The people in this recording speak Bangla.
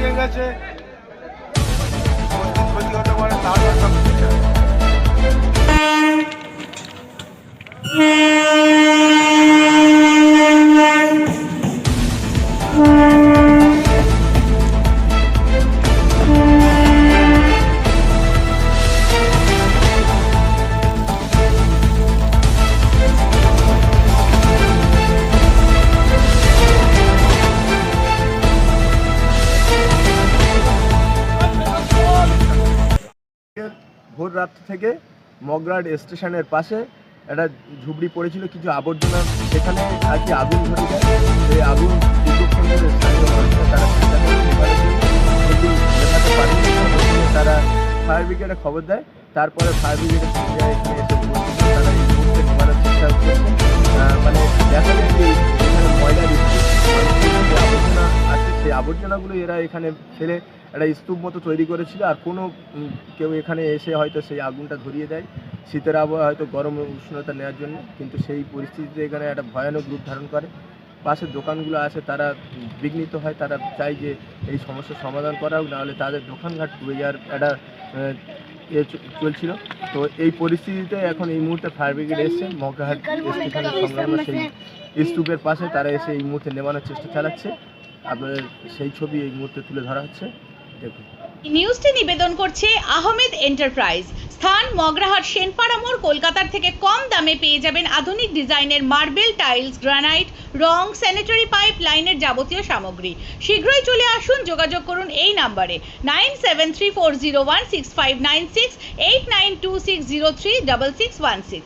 ভেঙে গেছে, ক্ষতি হতে পারে, তাহলে সব ঠিক আছে। ভোর রাত থেকে মগরাট স্টেশনের পাশে একটা ঝুপড়ি পড়েছিল, কিছু আবর্জনা, সেখানে আর কি আগুন ধরে যায়। সেই আগুন দীর্ঘক্ষণ ধরে স্থানীয় মানুষরা তারা চেষ্টা করে নেভানোর জন্য, কিন্তু নেভাতে পারেনি। তারা ফায়ার ব্রিগেডে খবর দেয়, তারপরে ফায়ার ব্রিগেডে এখানে এসে উপস্থিত হয়ে তারা এই মুহূর্তে নেভানোর চেষ্টা করছে। মানে দেখা যায় যে এখানে ময়লার যে আবর্জনা আছে, সেই আবর্জনাগুলো এরা এখানে ফেলে একটা স্তূপ মতো তৈরি করেছিল। আর কোনো কেউ এখানে এসে হয়তো সেই আগুনটা ধরিয়ে দেয় শীতের আবহাওয়া, হয়তো গরম উষ্ণতা নেওয়ার জন্য, কিন্তু সেই পরিস্থিতিতে এখানে একটা ভয়ানক রূপ ধারণ করে। পাশের দোকানগুলো আছে, তারা বিঘ্নিত হয়, তারা চায় যে এই সমস্যার সমাধান করা হোক, নাহলে তাদের দোকানঘাট ডুবে যাওয়ার একটা চলছিল। তো এই পরিস্থিতিতে এখন এই মুহূর্তে ফায়ার ব্রিগেড এসছে মগরাহাট স্টেশনের সংলগ্ন সেই স্তূপের পাশে, তারা এসে এই মুহূর্তে নেভানোর চেষ্টা চালাচ্ছে। আপনাদের সেই ছবি এই মুহূর্তে তুলে ধরা হচ্ছে, দেখুন। নিউজটি নিবেদন করছে আহমেদ এন্টারপ্রাইজ। স্থান মগরাহাট সেনপাড়া মোড়। কলকাতার থেকে কম দামে পেয়ে যাবেন আধুনিক ডিজাইনের মার্বেল, টাইলস, গ্রানাইট, রং, স্যানিটারি পাইপ লাইনের যাবতীয় সামগ্রী। শীঘ্রই চলে আসুন, যোগাযোগ করুন এই নাম্বারে 9734016596, 8926036616।